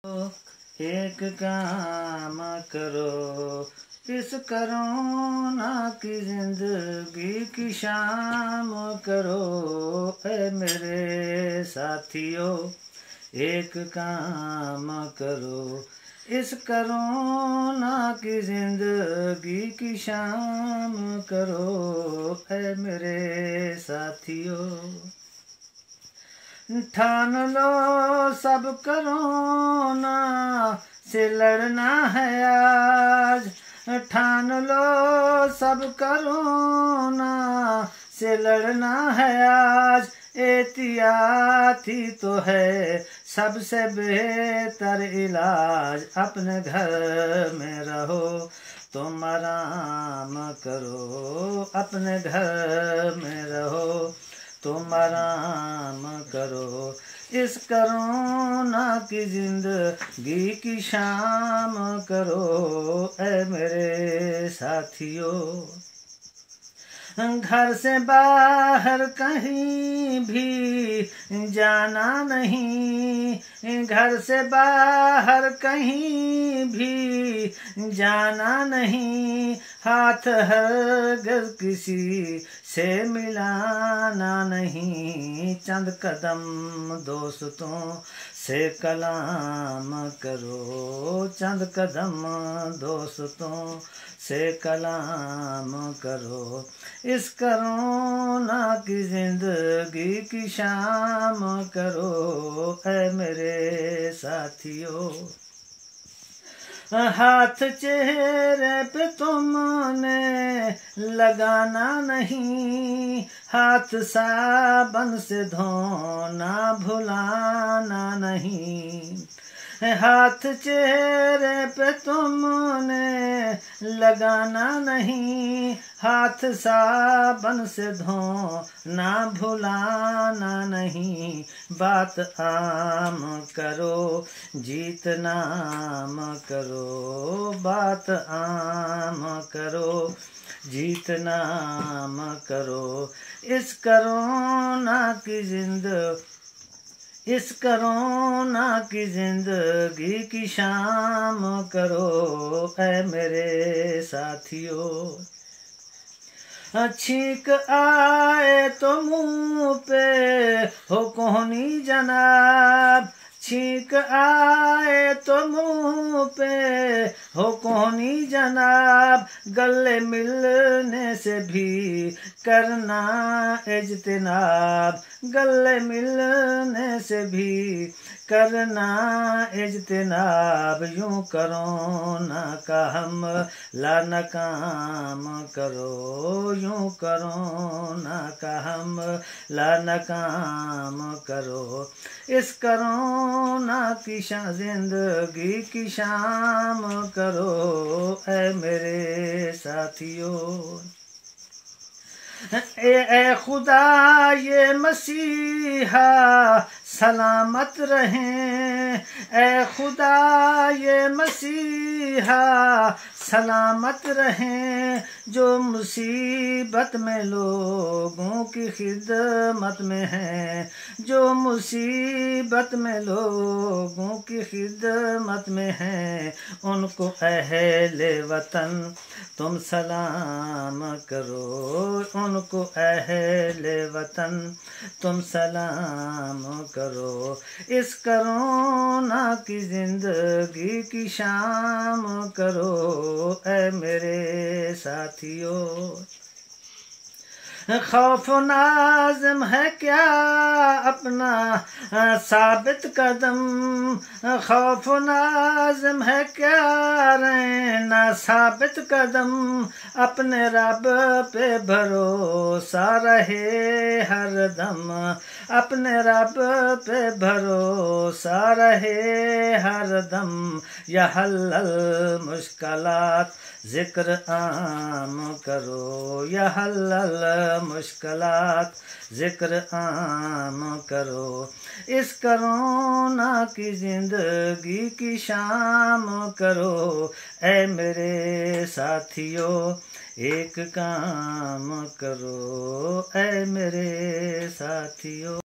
एक काम करो, इस कोरोना की जिंदगी की शाम करो। ऐ मेरे साथियों, एक काम करो, इस कोरोना की जिंदगी की शाम करो। ऐ मेरे साथियों, ठान लो सब कोरोना से लड़ना है आज। ठान लो सब कोरोना से लड़ना है आज। एहतियात ही तो है सबसे बेहतर इलाज। अपने घर में रहो, तुम आराम करो। अपने घर में रहो, तुम आराम करो। इस कोरोना की जिंदगी की शाम करो। ऐ मेरे साथियों, घर से बाहर कहीं भी जाना नहीं। घर से बाहर कहीं भी जाना नहीं। हाथ हरगिज़ किसी से मिलाना नहीं। चंद कदम दोस्तों से कलाम करो। चंद कदम दोस्तों से कलाम करो। इस कोरोना की जिंदगी की शाम करो। ऐ मेरे साथियों, हाथ चेहरे पे तुमने लगाना नहीं। हाथ साबन से धोना भुलाना नहीं। हाथ चेहरे पे तुमने लगाना नहीं। हाथ साबन से धोना भुलाना नहीं। बात आम करो, जीत नाम करो। बात आम करो, जीत नाम करो। इस कोरोना की इस कोरोना की जिंदगी की शाम करो। ऐ मेरे साथियों, छींक आए तो मुंह पे हो कोहनी जनाब। छींक आए तो मुंह पे हो कोहनी जनाब। गले मिलने से भी करना इज्तिनाब। गले मिलने से भी करना इज्तिनाब। यूं कोरोना का हमला नाकाम करो। यूं कोरोना का हमला नाकाम करो। इस कोरोना की जिंदगी की शाम करो। ऐ मेरे साथियों, ए खुदा ये मसीहा सलामत रहें। ए खुदा ये मसीहा सलामत रहें। जो मुसीबत में लोगों की खिदमत में हैं। जो मुसीबत में लोगों की खिदमत में हैं। उनको अहले वतन तुम सलाम करो। उनको अहले वतन तुम सलाम करो। इस कोरोना की जिंदगी की शाम करो। ऐ मेरे साथियों, खौफ नाज़िम है क्या अपना साबित कदम। खौफ नाज़िम है क्या रहना साबित कदम। अपने रब पे भरोसा रहे हर दम। अपने रब पे भरोसा रहे हर दम। या हल्लल मुश्किलात जिक्र आम करो। या हल्लल मुश्किलात जिक्र आम करो। इस कोरोना की जिंदगी की शाम करो। ऐ मेरे साथियों, एक काम करो। ऐ मेरे साथियों।